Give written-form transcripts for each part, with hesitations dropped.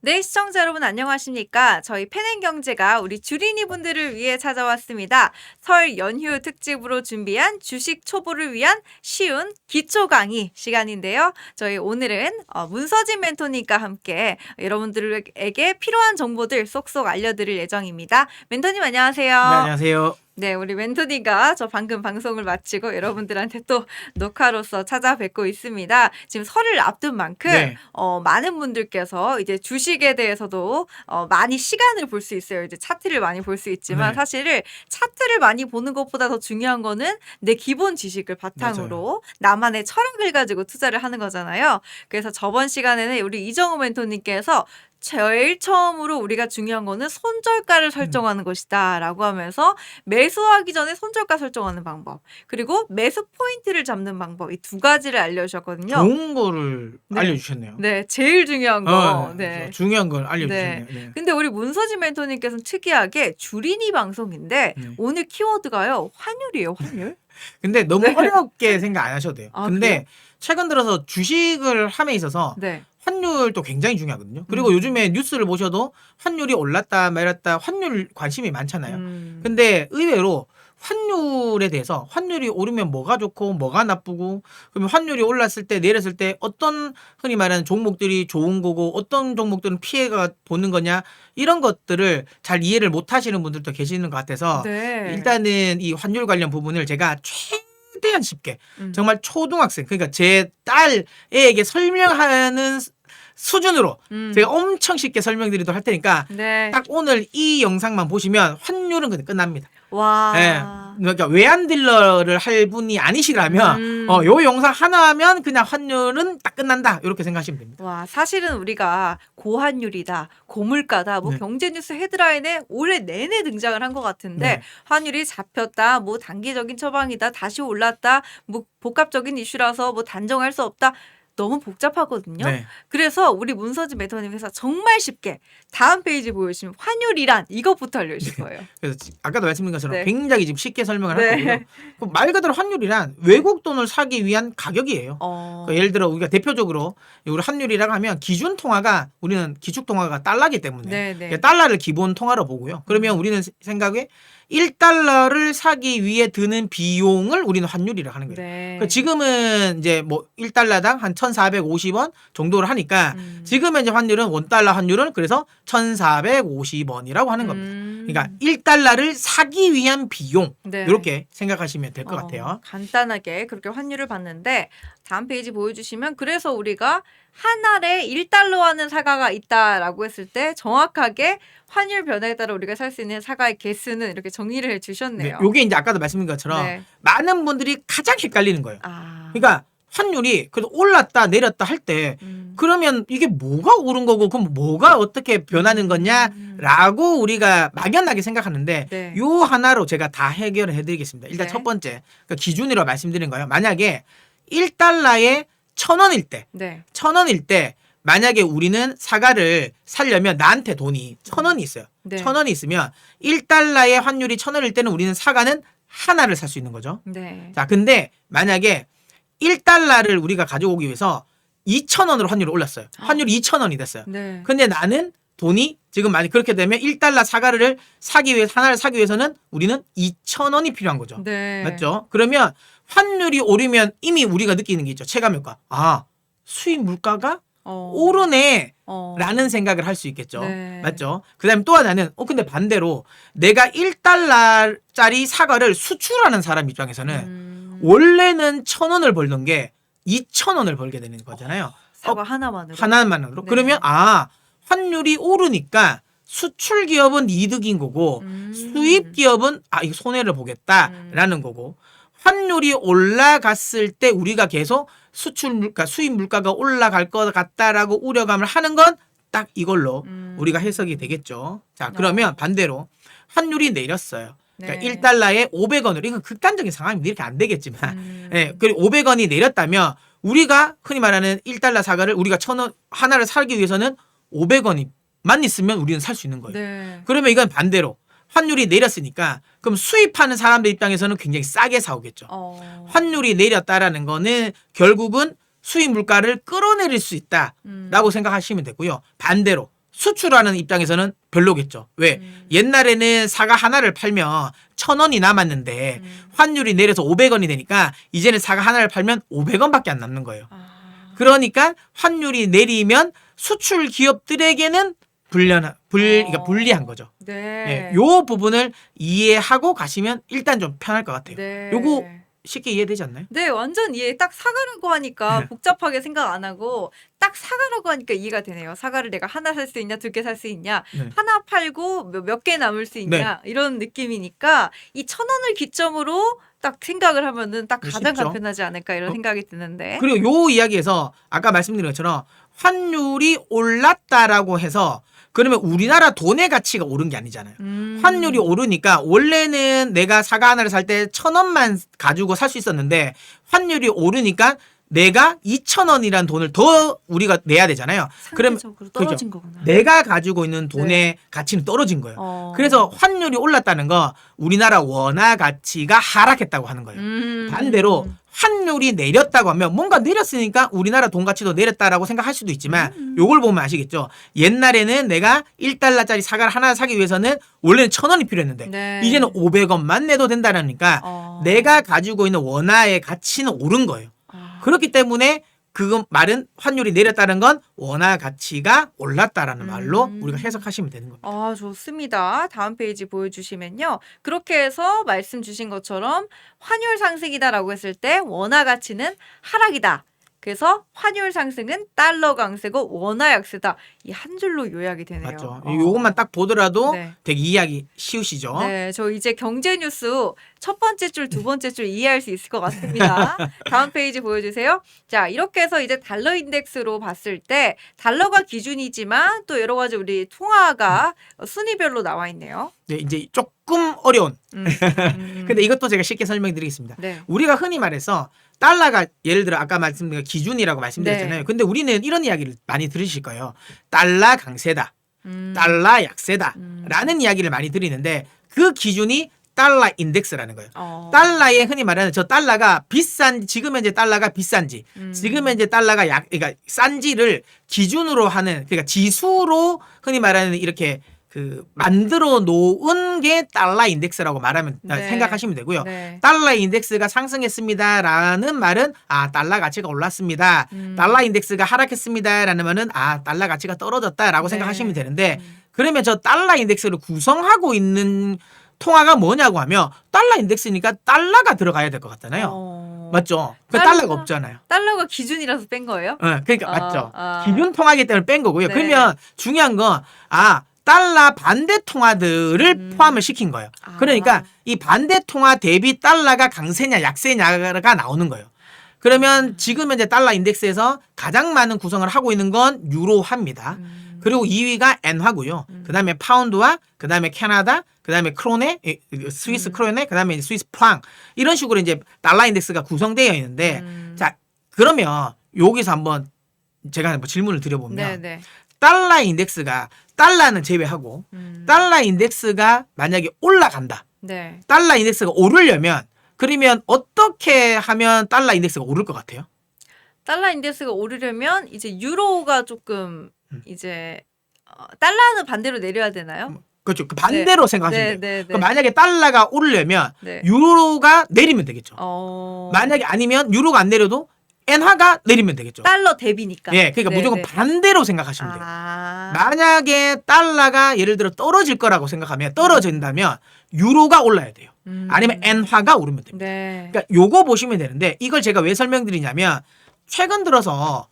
네, 시청자 여러분 안녕하십니까? 저희 펜앤경제가 우리 주린이 분들을 위해 찾아왔습니다. 설 연휴 특집으로 준비한 주식 초보를 위한 쉬운 기초 강의 시간인데요. 저희 오늘은 문서진 멘토님과 함께 여러분들에게 필요한 정보들 쏙쏙 알려드릴 예정입니다. 멘토님 네, 안녕하세요. 안녕하세요. 네, 우리 멘토님과 저 방금 방송을 마치고 여러분들한테 또 녹화로서 찾아뵙고 있습니다. 지금 설을 앞둔 만큼 네. 많은 분들께서 이제 주식에 대해서도 많이 시간을 볼 수 있어요. 이제 차트를 많이 볼 수 있지만 네. 사실 차트를 많이 보는 것보다 더 중요한 거는 내 기본 지식을 바탕으로 나만의 철학을 가지고 투자를 하는 거잖아요. 그래서 저번 시간에는 우리 이정우 멘토님께서 제일 처음으로 우리가 중요한 거는 손절가를 설정하는 것이다라고 하면서 매수하기 전에 손절가 설정하는 방법, 그리고 매수 포인트를 잡는 방법, 이 두 가지를 알려주셨거든요. 좋은 거를 네. 알려주셨네요. 네, 제일 중요한 거. 네. 중요한 걸 알려주셨네요. 네. 근데 우리 문서진 멘토님께서는 특이하게 주린이 방송인데 네. 오늘 키워드가요, 환율이에요, 환율. 근데 너무 네. 어렵게 생각 안 하셔도 돼요. 아, 근데 그래요? 최근 들어서 주식을 함에 있어서 네. 환율도 굉장히 중요하거든요. 그리고 요즘에 뉴스를 보셔도 환율이 올랐다 말았다 환율 관심이 많잖아요. 근데 의외로 환율에 대해서 환율이 오르면 뭐가 좋고 뭐가 나쁘고, 그러면 환율이 올랐을 때 내렸을 때 어떤 흔히 말하는 종목들이 좋은 거고 어떤 종목들은 피해가 보는 거냐, 이런 것들을 잘 이해를 못 하시는 분들도 계시는 것 같아서 네. 일단은 이 환율 관련 부분을 제가 최대한 쉽게 정말 음. 초등학생, 그러니까 제 딸에게 설명하는 수준으로 제가 엄청 쉽게 설명드리도록 할 테니까 네. 딱 오늘 이 영상만 보시면 환율은 그냥 끝납니다. 와. 예. 그러니까 외환 딜러를 할 분이 아니시라면 음. 요 영상 하나 하면 그냥 환율은 딱 끝난다, 이렇게 생각하시면 됩니다. 와, 사실은 우리가 고환율이다, 고물가다, 뭐 네. 경제뉴스 헤드라인에 올해 내내 등장을 한 것 같은데 네. 환율이 잡혔다, 뭐 단기적인 처방이다, 다시 올랐다, 뭐 복합적인 이슈라서 뭐 단정할 수 없다. 너무 복잡하거든요. 네. 그래서 우리 문서진 멘토님께서 정말 쉽게 다음 페이지 보여주시면 환율이란 이것부터 알려주실 거예요. 그래서 아까도 말씀드린 것처럼 네. 굉장히 지금 쉽게 설명을 할 네. 거고요. 그럼 말 그대로 환율이란 외국 돈을 사기 위한 가격이에요. 그러니까 예를 들어 우리가 대표적으로 우리 환율이라고 하면 기준 통화가, 우리는 기축 통화가 달러기 때문에 네, 네. 그러니까 달러를 기본 통화로 보고요. 그러면 우리는 생각에 1달러를 사기 위해 드는 비용을 우리는 환율이라고 하는 거예요. 네. 그러니까 지금은 이제 뭐 1달러당 한 1,450원 정도를 하니까 지금은 이제 환율은 원달러 환율은 그래서 1,450원이라고 하는 겁니다. 그러니까 1달러를 사기 위한 비용, 네. 이렇게 생각하시면 될 것 같아요. 간단하게 그렇게 환율을 봤는데 다음 페이지 보여주시면, 그래서 우리가 한 알에 1달러 하는 사과가 있다라고 했을 때 정확하게 환율 변화에 따라 우리가 살 수 있는 사과의 개수는 이렇게 정리를 네, 해주셨네요. 요게 이제 아까도 말씀드린 것처럼 네. 많은 분들이 가장 헷갈리는 거예요. 아. 그러니까 환율이 그래도 올랐다 내렸다 할 때 그러면 이게 뭐가 오른 거고 그럼 뭐가 어떻게 변하는 거냐라고 우리가 막연하게 생각하는데 네. 요 하나로 제가 다 해결을 해드리겠습니다. 일단 네. 첫 번째, 그러니까 기준으로 말씀드린 거예요. 만약에 1달러에 1,000원일 때, 네. 1,000원일 때 만약에 우리는 사과를 사려면 나한테 돈이 1,000원이 있어요. 네. 1,000원이 있으면 1달러의 환율이 1,000원일 때는 우리는 사과는 하나를 살 수 있는 거죠. 네. 자, 근데 만약에 1달러를 우리가 가져오기 위해서 2,000원으로 환율이 올랐어요. 환율이 2,000원이 됐어요. 네. 근데 나는 돈이 지금 만약 그렇게 되면 1달러 사과를 사기 위해, 하나를 사기 위해서는 우리는 2,000원이 필요한 거죠. 네. 맞죠? 그러면 환율이 오르면 이미 우리가 느끼는 게 있죠. 체감 효과. 아, 수입 물가가 오르네. 라는 생각을 할 수 있겠죠. 네. 맞죠? 그 다음에 또 하나는, 근데 반대로 내가 1달러짜리 사과를 수출하는 사람 입장에서는 원래는 1,000원을 벌던 게 2,000원을 벌게 되는 거잖아요. 사과 하나만으로. 하나만으로. 네. 그러면 환율이 오르니까 수출 기업은 이득인 거고 수입 기업은 이거 손해를 보겠다라는 거고, 환율이 올라갔을 때 우리가 계속 수출 물가, 수입 물가가 올라갈 것 같다라고 우려감을 하는 건 딱 이걸로 우리가 해석이 되겠죠. 자, 그러면 반대로 환율이 내렸어요. 그러니까 네. 1달러에 500원으로, 이건 극단적인 상황입니다. 이렇게 안 되겠지만, 예, 그리고 500원이 내렸다면 우리가 흔히 말하는 1달러 사과를 우리가 1,000원 하나를 사기 위해서는 500원만 있으면 우리는 살 수 있는 거예요. 네. 그러면 이건 반대로 환율이 내렸으니까 그럼 수입하는 사람들 입장에서는 굉장히 싸게 사오겠죠. 환율이 내렸다라는 거는 결국은 수입 물가를 끌어내릴 수 있다라고 생각하시면 되고요. 반대로 수출하는 입장에서는 별로겠죠. 왜? 옛날에는 사과 하나를 팔면 1,000원이 남았는데 환율이 내려서 500원이 되니까 이제는 사과 하나를 팔면 500원밖에 안 남는 거예요. 그러니까 환율이 내리면 수출 기업들에게는 그러니까 불리한 거죠. 네. 네, 요 부분을 이해하고 가시면 일단 좀 편할 것 같아요. 네. 요거 쉽게 이해되지 않나요? 네, 완전 이해. 딱 사과라고 하니까 복잡하게 생각 안 하고 딱 사과라고 하니까 이해가 되네요. 사과를 내가 하나 살 수 있냐, 2개 살 수 있냐, 네. 하나 팔고 몇 개 남을 수 있냐 이런 느낌이니까 이 1,000원을 기점으로 딱 생각을 하면은 딱 가장 쉽죠. 간편하지 않을까 이런 생각이 드는데. 그리고 요 이야기에서 아까 말씀드린 것처럼 환율이 올랐다라고 해서 그러면 우리나라 돈의 가치가 오른 게 아니잖아요. 환율이 오르니까 원래는 내가 사과 하나를 살 때 1,000원만 가지고 살 수 있었는데 환율이 오르니까 내가 2,000원이란 돈을 더 우리가 내야 되잖아요. 그럼 상대적으로 떨어진 거구나. 내가 가지고 있는 돈의 가치는 떨어진 거예요. 그래서 환율이 올랐다는 거 우리나라 원화 가치가 하락했다고 하는 거예요. 반대로 환율이 내렸다고 하면 뭔가 내렸으니까 우리나라 돈 가치도 내렸다라고 생각할 수도 있지만 요걸 보면 아시겠죠. 옛날에는 내가 1달러짜리 사과를 하나 사기 위해서는 원래는 1,000원이 필요했는데 네. 이제는 500원만 내도 된다니까 내가 가지고 있는 원화의 가치는 오른 거예요. 그렇기 때문에 그 말은 환율이 내렸다는 건 원화 가치가 올랐다라는 말로 우리가 해석하시면 되는 겁니다. 아, 좋습니다. 다음 페이지 보여주시면요. 그렇게 해서 말씀 주신 것처럼 환율 상승이다라고 했을 때 원화 가치는 하락이다. 그래서 환율 상승은 달러 강세고 원화 약세다. 이 한 줄로 요약이 되네요. 맞죠. 요것만 딱 보더라도 네. 되게 이해하기 쉬우시죠. 네, 저 이제 경제 뉴스 첫 번째 줄, 두 번째 줄 이해할 수 있을 것 같습니다. 다음 페이지 보여주세요. 자, 이렇게 해서 이제 달러 인덱스로 봤을 때 달러가 기준이지만 또 여러 가지 우리 통화가 순위별로 나와 있네요. 네, 이제 조금 어려운. 음. 근데 이것도 제가 쉽게 설명드리겠습니다. 네. 우리가 흔히 말해서 달러가 예를 들어 아까 말씀드린 기준이라고 말씀드렸잖아요. 네. 근데 우리는 이런 이야기를 많이 들으실 거예요. 달러 강세다. 달러 약세다. 라는 이야기를 많이 드리는데 그 기준이 달러 인덱스라는 거예요. 달러에 흔히 말하는 저 달러가 지금 현재 달러가 비싼지, 지금 현재 달러가 그러니까 싼지를 기준으로 하는, 그러니까 지수로 흔히 말하는 이렇게 그 만들어 놓은 게 달러 인덱스라고 말하면 네. 생각하시면 되고요. 네. 달러 인덱스가 상승했습니다라는 말은 달러 가치가 올랐습니다. 달러 인덱스가 하락했습니다라는 말은 달러 가치가 떨어졌다라고 네. 생각하시면 되는데 그러면 저 달러 인덱스를 구성하고 있는 통화가 뭐냐고 하면 달러 인덱스니까 달러가 들어가야 될 것 같잖아요. 맞죠? 그 달러가 없잖아요. 달러가 기준이라서 뺀 거예요? 그러니까 맞죠. 기준 통화기 때문에 뺀 거고요. 네. 그러면 중요한 건 달러 반대 통화들을 포함을 시킨 거예요. 그러니까 이 반대 통화 대비 달러가 강세냐 약세냐가 나오는 거예요. 그러면 지금 현재 달러 인덱스에서 가장 많은 구성을 하고 있는 건 유로화입니다. 그리고 2위가 엔화고요. 그다음에 파운드와 그다음에 캐나다, 그다음에 크로네, 스위스 크로네, 그다음에 이제 스위스 프랑 이런 식으로 이제 달러 인덱스가 구성되어 있는데 자, 그러면 여기서 한번 제가 뭐 질문을 드려보면 네. 달러 인덱스가 달러는 제외하고 달러 인덱스가 만약에 올라간다. 네. 달러 인덱스가 오르려면 그러면 어떻게 하면 달러 인덱스가 오를 것 같아요? 달러 인덱스가 오르려면 이제 유로가 조금 이제 달러는 반대로 내려야 되나요? 그렇죠. 그 반대로 생각하시면 돼요. 네. 그럼 만약에 달러가 오르려면 네. 유로가 내리면 되겠죠. 만약에 만약에 아니면 유로가 안 내려도 엔화가 내리면 되겠죠. 달러 대비니까. 예, 그러니까 무조건 반대로 생각하시면 돼요. 아. 만약에 달러가 예를 들어 떨어질 거라고 생각하면 떨어진다면 유로가 올라야 돼요. 아니면 엔화가 오르면 됩니다. 네. 그러니까 요거 보시면 되는데 이걸 제가 왜 설명드리냐면 최근 들어서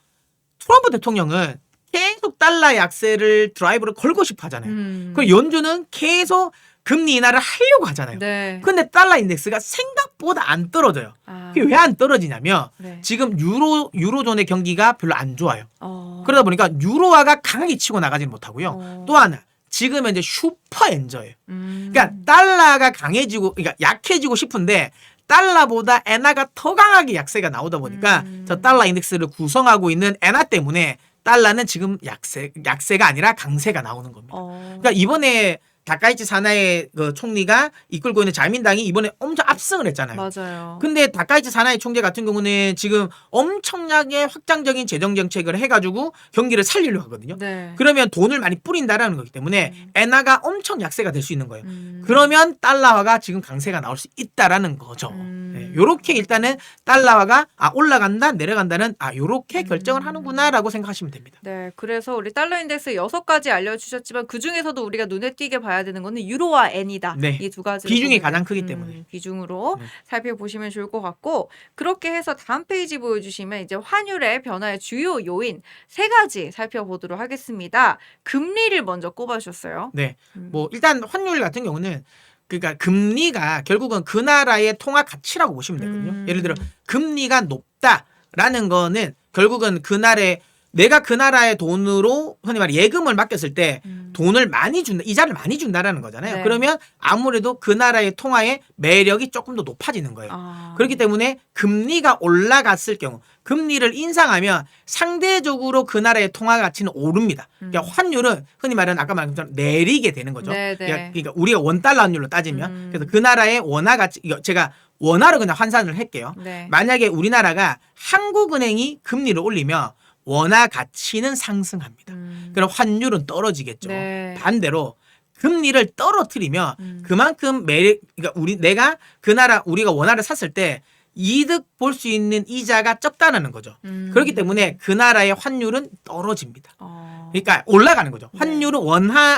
트럼프 대통령은 계속 달러 약세를 드라이브를 걸고 싶어 하잖아요. 그리고 연준은 계속 금리 인하를 하려고 하잖아요. 네. 근데 달러 인덱스가 생각보다 안 떨어져요. 아. 그게 왜 안 떨어지냐면 네. 지금 유로존의 경기가 별로 안 좋아요. 어. 그러다 보니까 유로화가 강하게 치고 나가지는 못하고요. 또 하나 지금 현재 슈퍼 엔저예요. 그러니까 달러가 강해지고 그러니까 약해지고 싶은데 달러보다 엔화가 더 강하게 약세가 나오다 보니까 저 달러 인덱스를 구성하고 있는 엔화 때문에 달러는 지금 약세가 아니라 강세가 나오는 겁니다. 그러니까 이번에 다카이치 사나이 그 총리가 이끌고 있는 자민당이 이번에 엄청 압승을 했잖아요. 맞아요. 근데 다카이치 사나이 총재 같은 경우는 지금 엄청나게 확장적인 재정 정책을 해가지고 경기를 살리려고 하거든요. 네. 그러면 돈을 많이 뿌린다라는 거기 때문에 엔화가 엄청 약세가 될 수 있는 거예요. 음. 그러면 달러화가 지금 강세가 나올 수 있다라는 거죠. 음. 요렇게 일단은 달러화가 올라간다 내려간다는 요렇게 결정을 하는구나라고 생각하시면 됩니다. 네, 그래서 우리 달러 인덱스 6가지 알려주셨지만 그 중에서도 우리가 눈에 띄게 봐야 되는 거는 유로와 엔이다. 네. 이 두 가지 비중이 가장 크기 때문에. 비중으로 네. 살펴보시면 좋을 것 같고 그렇게 해서 다음 페이지 보여주시면 이제 환율의 변화의 주요 요인 3가지 살펴보도록 하겠습니다. 금리를 먼저 꼽아주셨어요. 네. 뭐 일단 환율 같은 경우는 그러니까 금리가 결국은 그 나라의 통화 가치라고 보시면 되거든요. 예를 들어 금리가 높다라는 거는 결국은 그 나라의 내가 그 나라의 돈으로 흔히 말해 예금을 맡겼을 때 돈을 많이 준다, 이자를 많이 준다라는 거잖아요. 네. 그러면 아무래도 그 나라의 통화의 매력이 조금 더 높아지는 거예요. 그렇기 때문에 금리가 올라갔을 경우 금리를 인상하면 상대적으로 그 나라의 통화 가치는 오릅니다. 그러니까 환율은 흔히 말하는 아까 말한 것처럼 내리게 되는 거죠. 네, 네. 그러니까 우리가 원달러 환율로 따지면 그래서 그 나라의 원화 가치 이거 제가 원화로 그냥 환산을 할게요. 네. 만약에 우리나라가 한국은행이 금리를 올리면 원화 가치는 상승합니다. 그럼 환율은 떨어지겠죠. 네. 반대로 금리를 떨어뜨리면 그만큼 매력 그러니까 내가 그 나라 우리가 원화를 샀을 때 이득 볼 수 있는 이자가 적다라는 거죠. 그렇기 때문에 그 나라의 환율은 떨어집니다. 그러니까 올라가는 거죠. 환율은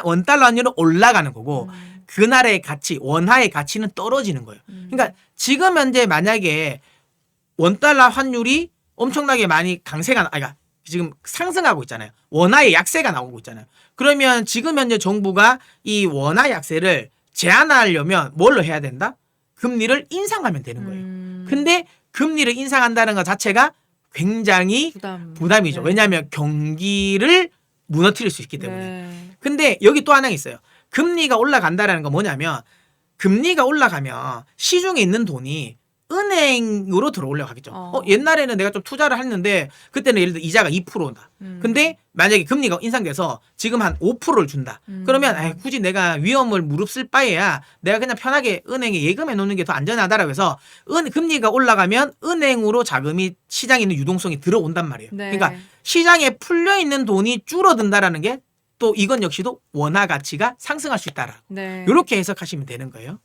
원달러 환율은 올라가는 거고 그 나라의 가치, 원화의 가치는 떨어지는 거예요. 그러니까 지금 현재 만약에 원달러 환율이 엄청나게 많이 그러니까 지금 상승하고 있잖아요. 원화의 약세가 나오고 있잖아요. 그러면 지금 현재 정부가 이 원화 약세를 제한하려면 뭘로 해야 된다? 금리를 인상하면 되는 거예요. 근데 금리를 인상한다는 것 자체가 굉장히 부담이죠. 네. 왜냐하면 경기를 무너뜨릴 수 있기 때문에. 네. 근데 여기 또 하나 있어요. 금리가 올라간다라는 건 뭐냐면 금리가 올라가면 시중에 있는 돈이 은행으로 들어오려고 하겠죠. 옛날에는 내가 좀 투자를 했는데 그때는 예를 들어 이자가 2%다. 근데 만약에 금리가 인상돼서 지금 한 5%를 준다. 그러면 굳이 내가 위험을 무릅쓸 바에야 내가 그냥 편하게 은행에 예금해 놓는 게 더 안전하다라고 해서 금리가 올라가면 은행으로 자금이 시장에 있는 유동성이 들어온단 말이에요. 네. 그러니까 시장에 풀려 있는 돈이 줄어든다라는 게 또 이건 역시도 원화 가치가 상승할 수 있다라. 네. 이렇게 해석하시면 되는 거예요.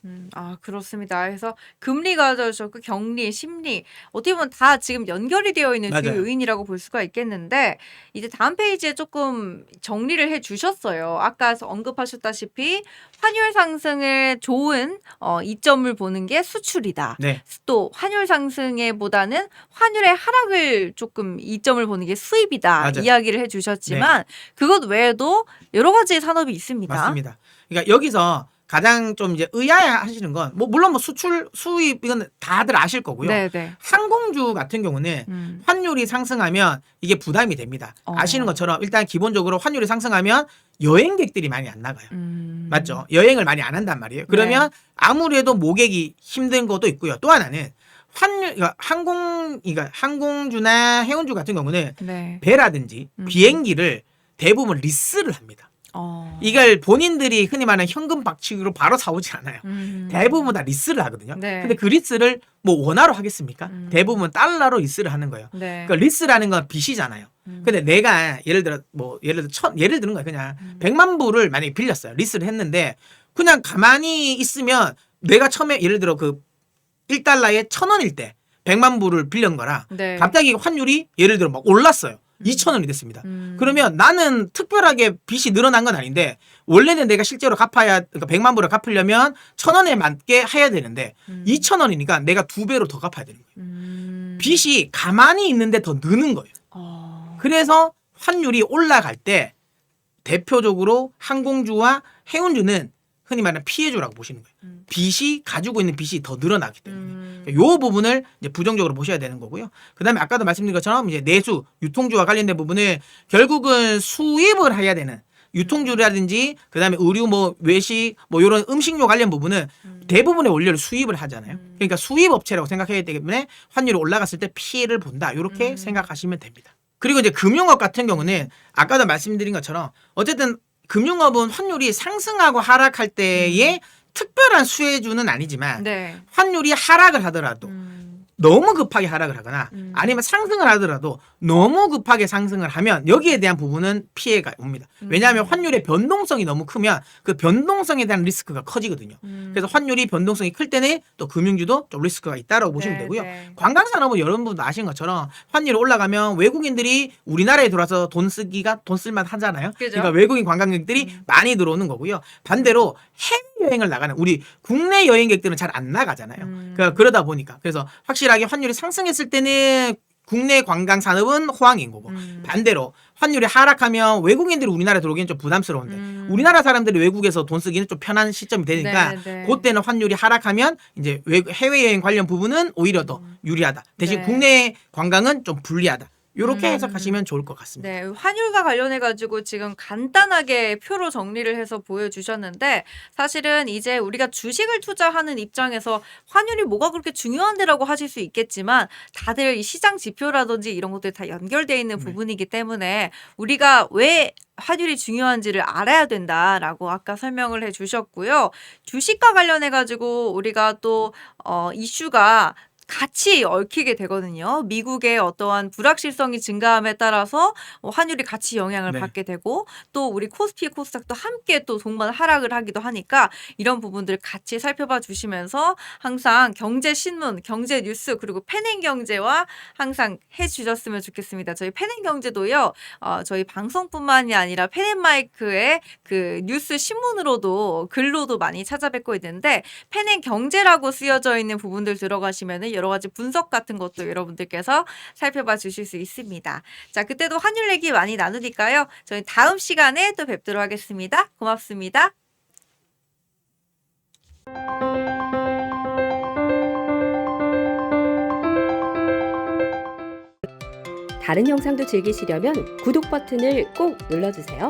그렇습니다. 그래서 금리가 그 경리, 심리 어떻게 보면 다 지금 연결이 되어 있는 주요 맞아요. 요인이라고 볼 수가 있겠는데 이제 다음 페이지에 조금 정리를 해주셨어요. 아까 언급하셨다시피 환율 상승을 좋은 이점을 보는 게 수출이다. 네. 또 환율 상승에보다는 환율의 하락을 조금 이점을 보는 게 수입이다. 맞아요. 이야기를 해주셨지만 그것 외에도 여러 가지 산업이 있습니다. 맞습니다. 그러니까 여기서 가장 좀 이제 의아해하시는 건 물론 수출 수입 이건 다들 아실 거고요. 네네. 항공주 같은 경우는 환율이 상승하면 이게 부담이 됩니다. 아시는 것처럼 일단 기본적으로 환율이 상승하면 여행객들이 많이 안 나가요. 맞죠? 여행을 많이 안 한단 말이에요. 그러면 아무래도 모객이 힘든 것도 있고요. 또 하나는 그러니까 항공주나 해운주 같은 경우는 네. 배라든지 비행기를 대부분 리스를 합니다. 이걸 본인들이 흔히 말하는 현금 박치기로 바로 사오지 않아요. 대부분 다 리스를 하거든요. 네. 근데 그 리스를 원화로 하겠습니까? 대부분 달러로 리스를 하는 거예요. 네. 그러니까 리스라는 건 빚이잖아요. 근데 내가 예를 들어 예를 드는 거예요. 그냥 100만 불을 만약에 빌렸어요. 리스를 했는데 그냥 가만히 있으면 내가 처음에 예를 들어 그 1달러에 1,000원일 때 100만 불을 빌린 거라 네. 갑자기 환율이 예를 들어 막 올랐어요. 2,000원이 됐습니다. 그러면 나는 특별하게 빚이 늘어난 건 아닌데 원래는 내가 실제로 그러니까 100만 불을 갚으려면 1,000원에 맞게 해야 되는데 2,000원이니까 내가 2배로 더 갚아야 되는 거예요. 빚이 가만히 있는데 더 느는 거예요. 그래서 환율이 올라갈 때 대표적으로 항공주와 해운주는 흔히 말하는 피해주라고 보시는 거예요. 빚이 가지고 있는 빚이 더 늘어나기 때문에 이 부분을 이제 부정적으로 보셔야 되는 거고요. 그다음에 아까도 말씀드린 것처럼 이제 내수, 유통주와 관련된 부분을 결국은 수입을 해야 되는 유통주라든지 그다음에 의류 외식 이런 음식료 관련 부분은 대부분의 원료를 수입을 하잖아요. 그러니까 수입 업체라고 생각해야 되기 때문에 환율이 올라갔을 때 피해를 본다. 이렇게 생각하시면 됩니다. 그리고 이제 금융업 같은 경우는 아까도 말씀드린 것처럼 어쨌든 금융업은 환율이 상승하고 하락할 때에 특별한 수혜주는 아니지만 네. 환율이 하락을 하더라도 너무 급하게 하락을 하거나 아니면 상승을 하더라도 너무 급하게 상승을 하면 여기에 대한 부분은 피해가 옵니다. 왜냐하면 환율의 변동성이 너무 크면 그 변동성에 대한 리스크가 커지거든요. 그래서 환율이 변동성이 클 때는 또 금융주도 좀 리스크가 있다라고 보시면 되고요. 네. 관광산업은 여러분도 아시는 것처럼 환율이 올라가면 외국인들이 우리나라에 들어와서 돈 쓸만 하잖아요. 그죠? 그러니까 외국인 관광객들이 많이 들어오는 거고요. 반대로 해외여행을 나가는 우리 국내 여행객들은 잘 안 나가잖아요. 그러다 보니까 그래서 확실하게 환율이 상승했을 때는 국내 관광 산업은 호황인 거고 반대로 환율이 하락하면 외국인들이 우리나라에 들어오기는 좀 부담스러운데 우리나라 사람들이 외국에서 돈 쓰기는 좀 편한 시점이 되니까 그때는 환율이 하락하면 이제 해외여행 관련 부분은 오히려 더 유리하다. 대신 네. 국내 관광은 좀 불리하다. 이렇게 해석하시면 좋을 것 같습니다. 네, 환율과 관련해가지고 지금 간단하게 표로 정리를 해서 보여주셨는데 사실은 이제 우리가 주식을 투자하는 입장에서 환율이 뭐가 그렇게 중요한데라고 하실 수 있겠지만 다들 이 시장 지표라든지 이런 것들이 다 연결되어 있는 부분이기 때문에 우리가 왜 환율이 중요한지를 알아야 된다라고 아까 설명을 해주셨고요. 주식과 관련해가지고 우리가 또 이슈가 같이 얽히게 되거든요. 미국의 어떠한 불확실성이 증가함에 따라서 환율이 같이 영향을 네. 받게 되고 또 우리 코스피, 코스닥도 함께 또 동반 하락을 하기도 하니까 이런 부분들 같이 살펴봐 주시면서 항상 경제 신문, 경제 뉴스 그리고 펜앤 경제와 항상 해 주셨으면 좋겠습니다. 저희 펜앤 경제도요. 저희 방송뿐만이 아니라 펜앤 마이크의 그 뉴스 신문으로도 글로도 많이 찾아뵙고 있는데 펜앤 경제라고 쓰여져 있는 부분들 들어가시면은 여러 가지 분석 같은 것도 여러분들께서 살펴봐 주실 수 있습니다. 자, 그때도 환율 얘기 많이 나누니까요. 저희 다음 시간에 또 뵙도록 하겠습니다. 고맙습니다. 다른 영상도 즐기시려면 구독 버튼을 꼭 눌러주세요.